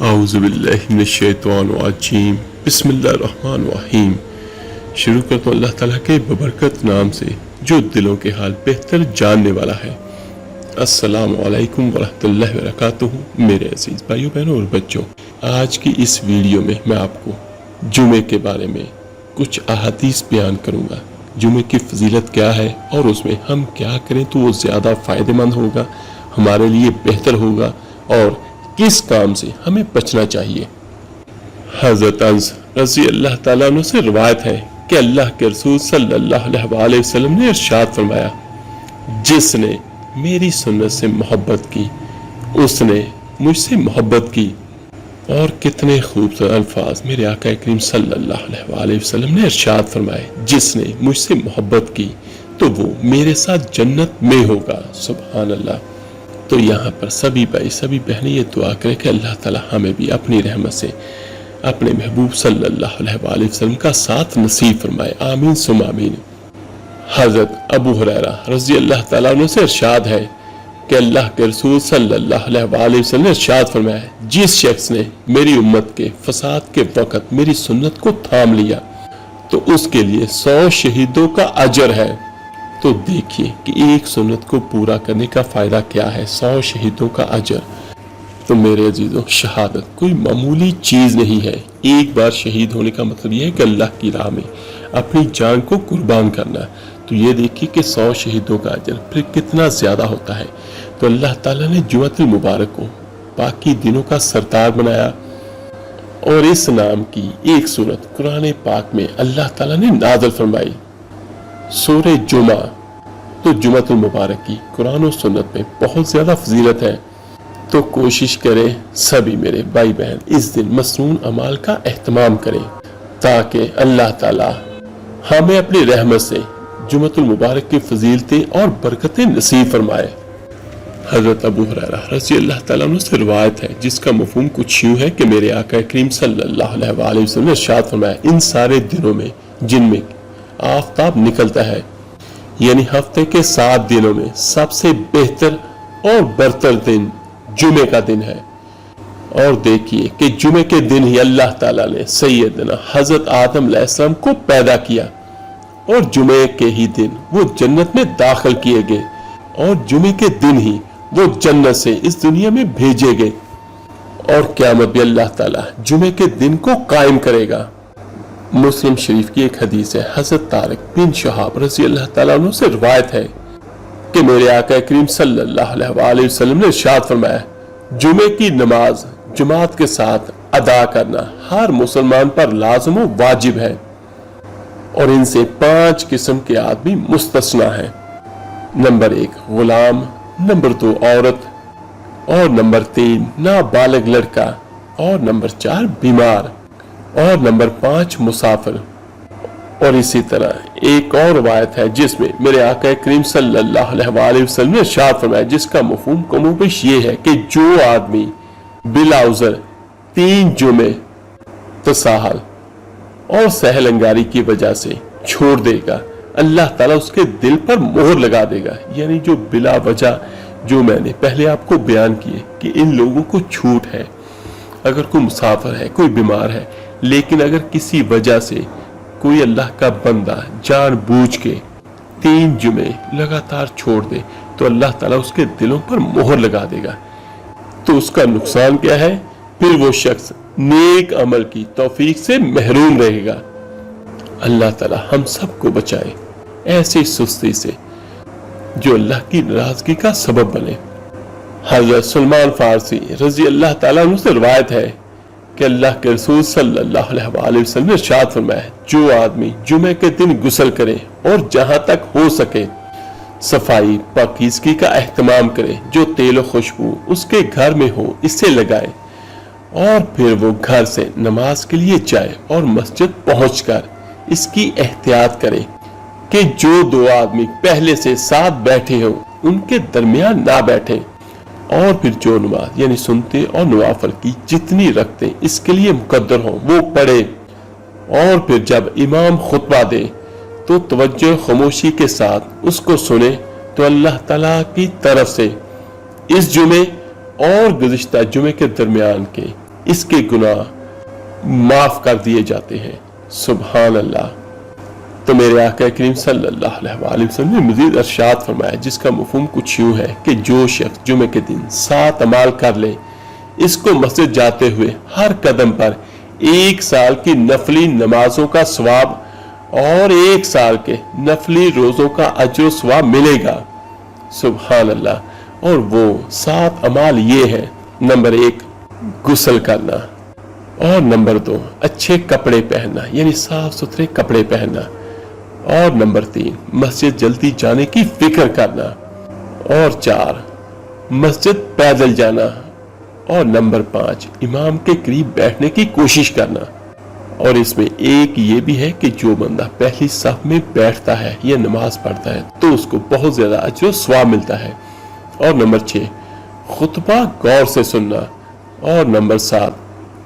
اعوذ باللہ من الشیطان الرجیم بسم اللہ الرحمن الرحیم۔ شروع کرتا ہوں اللہ تعالیٰ کے ببرکت نام سے جو دلوں کے حال بہتر جاننے والا ہے۔ السلام علیکم ورحمۃ اللہ وبرکاتہ۔ میرے عزیز بھائیوں بہنوں اور بچوں، آج کی اس ویڈیو میں میں آپ کو جمعے کے بارے میں کچھ احادیث بیان کروں گا۔ جمعے کی فضیلت کیا ہے اور اس میں ہم کیا کریں تو وہ زیادہ فائدہ مند ہوگا، ہمارے لیے بہتر ہوگا، اور کس کام سے ہمیں بچنا چاہیے۔ حضرت انس رضی اللہ تعالیٰ عنہ سے روایت ہے کہ اللہ کے رسول صلی اللہ علیہ وسلم نے ارشاد فرمایا، جس نے میری سنت سے محبت کی اس نے مجھ سے محبت کی۔ اور کتنے خوبصورت الفاظ میرے آقا کریم صلی اللہ علیہ وسلم نے ارشاد فرمائے، جس نے مجھ سے محبت کی تو وہ میرے ساتھ جنت میں ہوگا۔ سبحان اللہ۔ تو یہاں پر سبھی بھائی سبھی بہنیں یہ دعا کریں کہ اللہ تعالی ہمیں بھی اپنی رحمت سے اپنے محبوب صلی اللہ علیہ وسلم کا ساتھ نصیب فرمائے، آمین ثم آمین۔ حضرت ابو ہریرہ رضی اللہ تعالیٰ عنہ سے ارشاد ہے کہ اللہ کے رسول صلی اللہ علیہ وسلم نے ارشاد فرمایا، جس شخص نے میری امت کے فساد کے وقت میری سنت کو تھام لیا تو اس کے لیے 100 شہیدوں کا اجر ہے۔ تو دیکھیے کہ ایک سنت کو پورا کرنے کا فائدہ کیا ہے، 100 شہیدوں کا اجر۔ تو میرے عزیزوں، شہادت کوئی معمولی چیز نہیں ہے۔ ایک بار شہید ہونے کا مطلب یہ ہے کہ اللہ کی راہ میں اپنی جان کو قربان کرنا۔ تو یہ دیکھیے کہ 100 شہیدوں کا اجر پھر کتنا زیادہ ہوتا ہے۔ تو اللہ تعالیٰ نے جمعۃ المبارک کو باقی دنوں کا سردار بنایا، اور اس نام کی ایک سورت قرآن پاک میں اللہ تعالیٰ نے نازل فرمائی، سورہ جمعہ۔ تو جمعۃ المبارک کی قرآن و سنت میں بہت زیادہ فضیلت ہے۔ تو کوشش کریں سبھی میرے بھائی بہن اس دن مسنون اعمال کا اہتمام کریں تاکہ اللہ تعالیٰ ہمیں اپنی رحمت سے جمعۃ المبارک کی فضیلتیں اور برکتیں نصیب فرمائے۔ حضرت ابو ہریرہ رضی اللہ تعالیٰ عنہ سے روایت ہے جس کا مفہوم کچھ یوں ہے کہ میرے آقا کریم صلی اللہ علیہ وسلم نے ارشاد فرمایا، ان سارے دنوں میں جن میں آفتاب نکلتا ہے، یعنی ہفتے کے 7 دنوں میں سب سے بہتر اور برتر دن جمعے کا دن ہے۔ اور دیکھیے کہ جمعے کے دن ہی اللہ تعالیٰ نے سیدنا حضرت آدم علیہ السلام کو پیدا کیا، اور جمعے کے ہی دن وہ جنت میں داخل کیے گئے، اور جمعے کے دن ہی وہ جنت سے اس دنیا میں بھیجے گئے، اور قیامت بھی اللہ تعالیٰ جمعے کے دن کو قائم کرے گا۔ مسلم شریف کی ایک حدیث ہے، حضرت طارق بن شہاب رضی اللہ تعالیٰ عنہ سے روایت ہے کہ میرے آقا کریم صلی اللہ علیہ وسلم نے ارشاد فرمایا، جمعے کی نماز جماعت کے ساتھ ادا کرنا ہر مسلمان پر لازم و واجب ہے، اور ان سے 5 قسم کے آدمی مستثنا ہیں۔ نمبر 1 غلام، نمبر 2 عورت، اور نمبر 3 نابالغ لڑکا، اور نمبر 4 بیمار، اور نمبر 5 مسافر۔ اور اسی طرح ایک اور روایت ہے جس میں میرے آقا کریم صلی اللہ علیہ وسلم نے ارشاد فرمایا، جس کا مفہوم کم و بیش یہ ہے کہ جو آدمی بلا عذر 3 جمعے تساہل اور سہل انگاری کی وجہ سے چھوڑ دے گا، اللہ تعالیٰ اس کے دل پر مہر لگا دے گا۔ یعنی جو بلا وجہ، جو میں نے پہلے آپ کو بیان کیے کہ ان لوگوں کو چھوٹ ہے، اگر کوئی مسافر ہے، کوئی بیمار ہے، لیکن اگر کسی وجہ سے کوئی اللہ کا بندہ جان بوجھ کے 3 جمعے لگاتار چھوڑ دے تو اللہ تعالیٰ اس کے دلوں پر مہر لگا دے گا۔ تو اس کا نقصان کیا ہے؟ پھر وہ شخص نیک عمل کی توفیق سے محروم رہے گا۔ اللہ تعالیٰ ہم سب کو بچائے ایسی سستی سے جو اللہ کی ناراضگی کا سبب بنے۔ حضرت سلمان فارسی رضی اللہ تعالیٰ عنہ سے روایت ہے کہ اللہ کے رسول صلی اللہ علیہ وسلم نے ارشاد فرمایا، جو آدمی جمعے کے دن غسل کرے اور جہاں تک ہو سکے صفائی پاکیزگی کا اہتمام کرے، جو تیل و خوشبو اس کے گھر میں ہو اسے لگائے، اور پھر وہ گھر سے نماز کے لیے جائے اور مسجد پہنچ کر اس کی احتیاط کرے کہ جو 2 آدمی پہلے سے ساتھ بیٹھے ہوں ان کے درمیان نہ بیٹھے، اور پھر جو نماز یعنی سنتے اور نوافل کی جتنی رکھتے اس کے لیے مقدر ہوں وہ پڑھے، اور پھر جب امام خطبہ دے تو توجہ خاموشی کے ساتھ اس کو سنے، تو اللہ تعالیٰ کی طرف سے اس جمعے اور گزشتہ جمعے کے درمیان کے اس کے گناہ معاف کر دیے جاتے ہیں۔ سبحان اللہ۔ تو میرے آقا کریم صلی اللہ علیہ وسلم نے مزید ارشاد فرمایا، جس کا مفہوم کچھ یوں ہے کہ جو شخص جمعے کے دن 7 اعمال کر لے، اس کو مسجد جاتے ہوئے ہر قدم پر 1 سال کی نفلی نمازوں کا ثواب اور 1 سال کے نفلی روزوں کا اجر و ثواب ملے گا۔ سبحان اللہ۔ اور وہ 7 اعمال یہ ہے: نمبر 1 غسل کرنا، اور نمبر 2 اچھے کپڑے پہننا یعنی صاف ستھرے کپڑے پہننا، اور نمبر 3 مسجد جلدی جانے کی فکر کرنا، اور 4 مسجد پیدل جانا، اور نمبر 5 امام کے قریب بیٹھنے کی کوشش کرنا۔ اور اس میں ایک یہ بھی ہے کہ جو بندہ پہلی صف میں بیٹھتا ہے یا نماز پڑھتا ہے تو اس کو بہت زیادہ اجر و ثواب ملتا ہے۔ اور نمبر 6 خطبہ غور سے سننا، اور نمبر 7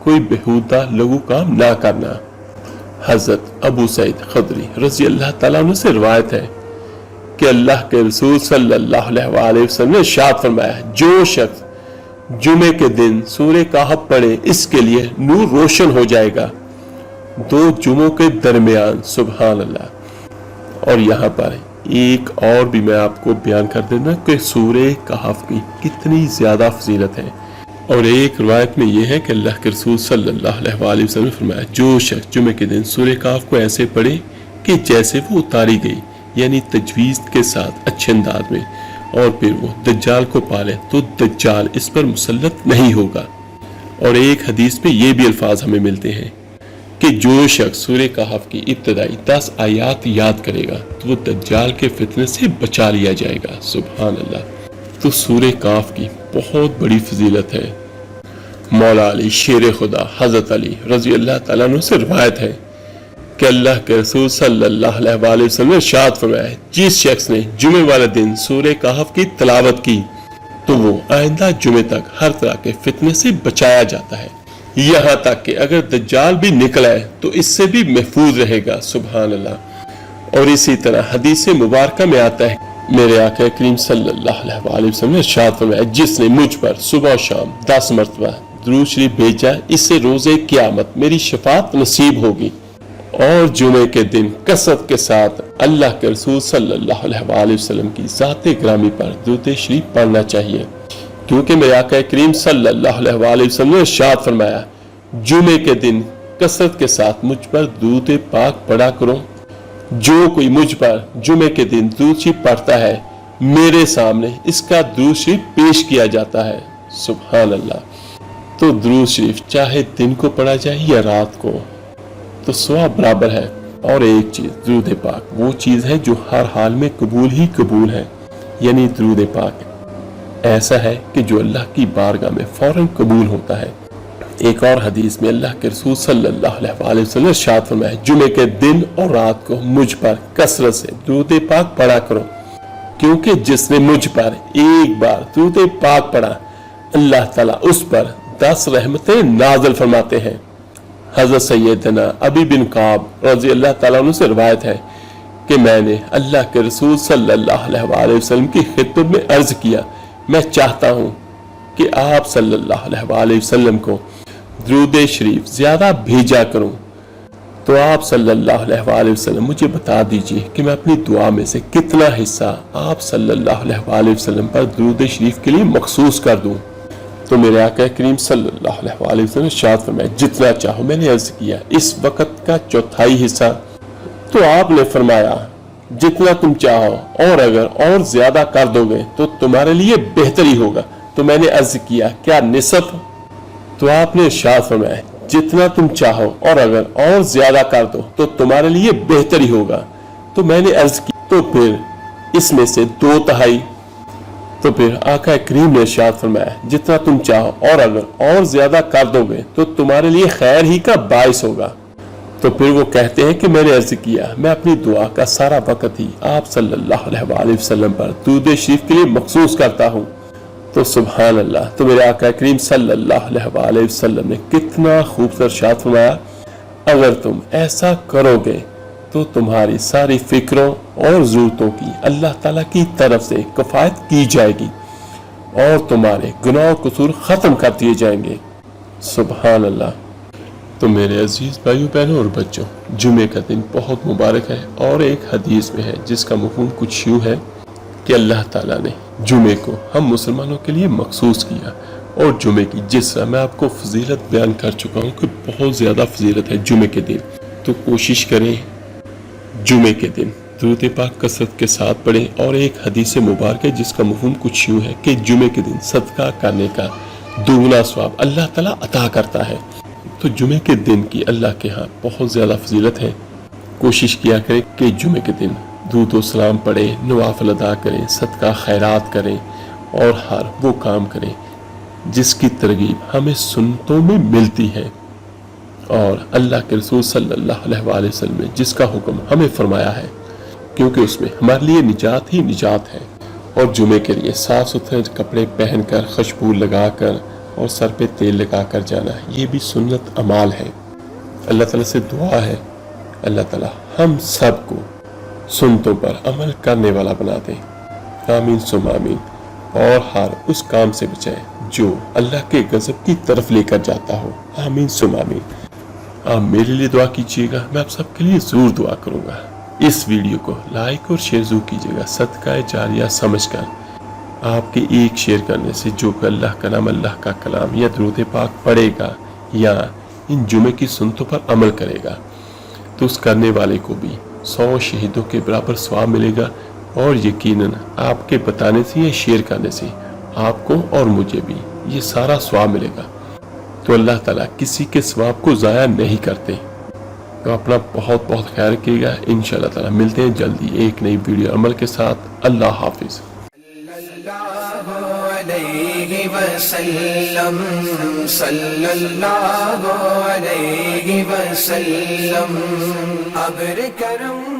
کوئی بےہودہ لغو کام نہ کرنا۔ حضرت ابو سعید خدری رضی اللہ تعالیٰ عنہ سے روایت ہے کہ اللہ کے رسول صلی اللہ علیہ وسلم نے ارشاد فرمایا، جو شخص جمعے کے دن سورہ کہف پڑھے اس کے لیے نور روشن ہو جائے گا 2 جمعوں کے درمیان۔ سبحان اللہ۔ اور یہاں پر ایک اور بھی میں آپ کو بیان کر دینا کہ سورہ کہف کی کتنی زیادہ فضیلت ہے۔ اور ایک روایت میں یہ ہے کہ اللہ کے رسول صلی اللہ علیہ وسلم نے فرمایا، جو شخص جمعے کے دن سورہ کہف کو ایسے پڑھے کہ جیسے وہ اتاری گئی یعنی تجوید کے ساتھ اچھے انداز میں، اور پھر وہ دجال کو پالے تو دجال اس پر مسلط نہیں ہوگا۔ اور ایک حدیث میں یہ بھی الفاظ ہمیں ملتے ہیں کہ جو شخص سورہ کہف کی ابتدائی 10 آیات یاد کرے گا تو وہ دجال کے فتنے سے بچا لیا جائے گا۔ سبحان اللہ۔ تو سورہ کہف کی بہت بڑی فضیلت ہے۔ مولا علی شیر خدا حضرت علی رضی اللہ تعالیٰ عنہ سے روایت ہے کہ اللہ کے رسول صلی اللہ علیہ وسلم نے ارشاد فرمایا، جس شخص نے جمعے والے دن سورہ کہف کی تلاوت کی تو وہ آئندہ جمعے تک ہر طرح کے فتنے سے بچایا جاتا ہے، یہاں تک کہ اگر دجال بھی نکل آئے تو اس سے بھی محفوظ رہے گا۔ سبحان اللہ۔ اور اسی طرح حدیث مبارکہ میں آتا ہے، میرے آقا کریم صلی اللہ علیہ وسلم نے ارشاد فرمایا، جس نے مجھ پر صبح و شام 10 مرتبہ درود شریف بھیجا اس سے روز قیامت میری شفاعت نصیب ہوگی۔ اور جمعے کے دن کثرت کے ساتھ اللہ کے رسول صلی اللہ علیہ وسلم کی ذات گرامی پر درود شریف پڑھنا چاہیے، کیونکہ میرے آقا کریم صلی اللہ علیہ وسلم نے ارشاد فرمایا، جمعے کے دن کثرت کے ساتھ مجھ پر درود پاک پڑھا کرو۔ جو کوئی مجھ پر جمعے کے دن درود شریف پڑھتا ہے میرے سامنے اس کا درود شریف پیش کیا جاتا ہے۔ سبحان اللہ۔ تو درود شریف چاہے دن کو پڑھا جائے یا رات کو تو ثواب برابر ہے۔ اور ایک چیز، درود پاک وہ چیز ہے جو ہر حال میں قبول ہی قبول ہے، یعنی درود پاک ایسا ہے کہ جو اللہ کی بارگاہ میں فوراً قبول ہوتا ہے۔ ایک اور حدیث میں اللہ کے رسول صلی اللہ علیہ وسلم نے ارشاد فرمایا، جمعے کے دن اور رات کو مجھ پر کثرت سے درود پاک پڑھا کرو، کیونکہ جس نے مجھ پر ایک بار درود پاک پڑھا اللہ تعالیٰ اس پر 10 رحمتیں نازل فرماتے ہیں۔ حضرت سیدنا ابی بن کعب رضی اللہ تعالیٰ عنہ سے روایت ہے کہ میں نے اللہ کے رسول صلی اللہ علیہ وسلم کی خدمت میں عرض کیا، میں چاہتا ہوں کہ آپ صلی اللہ علیہ وسلم کو درود شریف زیادہ بھیجا کروں، تو آپ صلی اللہ علیہ وسلم مجھے بتا دیجئے کہ میں اپنی دعا میں سے کتنا حصہ آپ صلی اللہ علیہ وسلم پر درود شریف کے لیے مخصوص کر دوں۔ تو میرے آقا کریم صلی اللہ علیہ وسلم نے ارشاد فرمایا، جتنا چاہو۔ میں نے عرض کیا اس وقت کا 1/4 حصہ، تو آپ نے فرمایا جتنا تم چاہو، اور اگر اور زیادہ کر دو گے تو تمہارے لیے بہتر ہی ہوگا۔ تو میں نے عرض کیا کیا نصف؟ تو آپ نے ارشاد فرمایا جتنا تم چاہو اور اگر اور زیادہ کر دو تو تمہارے لیے بہتر ہی ہوگا۔ تو میں نے عرض کی تو پھر اس میں سے 2/3؟ تو پھر آقا کریم نے ارشاد فرمایا جتنا تم چاہو اور اگر اور زیادہ کر دو گے تو تمہارے لیے خیر ہی کا باعث ہوگا۔ تو پھر وہ کہتے ہیں کہ میں نے عرض کیا میں اپنی دعا کا سارا وقت ہی آپ صلی اللہ علیہ وسلم پر درود شریف کے لیے مخصوص کرتا ہوں۔ تو سبحان اللہ۔ تو میرے آقا کریم صلی اللہ علیہ وسلم نے کتنا خوبصورت ارشاد فرمایا، اگر تم ایسا کرو گے تو تمہاری ساری فکروں اور ضرورتوں کی اللہ تعالیٰ کی طرف سے کفایت کی جائے گی اور تمہارے گناہ و قصور ختم کر دیے جائیں گے۔ سبحان اللہ۔ تو میرے عزیز بھائیوں بہنوں اور بچوں، جمعے کا دن بہت مبارک ہے، اور ایک حدیث میں ہے جس کا مفہوم کچھ یوں ہے کہ اللہ تعالیٰ نے جمعے کو ہم مسلمانوں کے لیے مخصوص کیا، اور جمعے کی جس طرح میں آپ کو فضیلت بیان کر چکا ہوں کہ بہت زیادہ فضیلت ہے جمعے کے دن، تو کوشش کریں جمعے کے دن درود پاک کثرت کے ساتھ پڑھیں۔ اور ایک حدیث مبارک ہے جس کا مفہوم کچھ یوں ہے کہ جمعے کے دن صدقہ کرنے کا دوگنا ثواب اللہ تعالیٰ عطا کرتا ہے۔ تو جمعے کے دن کی اللہ کے ہاں بہت زیادہ فضیلت ہے۔ کوشش کیا کریں کہ جمعے کے دن درود و سلام پڑھیں، نوافل ادا کریں، صدقہ خیرات کریں، اور ہر وہ کام کریں جس کی ترغیب ہمیں سنتوں میں ملتی ہے، اور اللہ کے رسول صلی اللہ علیہ وآلہ وسلم نے جس کا حکم ہمیں فرمایا ہے، کیونکہ اس میں ہمارے لیے نجات ہی نجات ہے۔ اور جمعے کے لیے صاف ستھرے کپڑے پہن کر، خوشبو لگا کر، اور سر پہ تیل لگا کر جانا، یہ بھی سنت اعمال ہے۔ اللہ تعالیٰ سے دعا ہے اللہ تعالیٰ ہم سب کو سنتوں پر عمل کرنے والا بنا دے، آمین ثم آمین، اور ہر اس کام سے بچائے جو اللہ کے غضب کی طرف لے کر جاتا ہو، آمین ثم آمین۔ آپ میرے لیے دعا کیجیے گا، میں آپ سب کے لیے ضرور دعا کروں گا۔ اس ویڈیو کو لائک اور شیئر ضرور کیجیے گا، صدقہ جاریہ سمجھ کر۔ آپ کے ایک شیئر کرنے سے جو کہ اللہ کا نام، اللہ کا کلام یا درود پاک پڑھے گا، یا ان جمعے کی سنتوں پر عمل کرے گا، تو اس کرنے والے کو بھی 100 شہیدوں کے برابر ثواب ملے گا، اور یقیناً آپ کے بتانے سے یا شیئر کرنے سے آپ کو اور مجھے بھی یہ سارا ثواب ملے گا۔ تو اللہ تعالیٰ کسی کے ثواب کو ضائع نہیں کرتے۔ تو اپنا بہت بہت خیال رکھیے گا، انشاءاللہ تعالیٰ ملتے ہیں جلدی ایک نئی ویڈیو عمل کے ساتھ۔ اللہ حافظ۔ صلی اللہ علیہ وسلم ابر کرم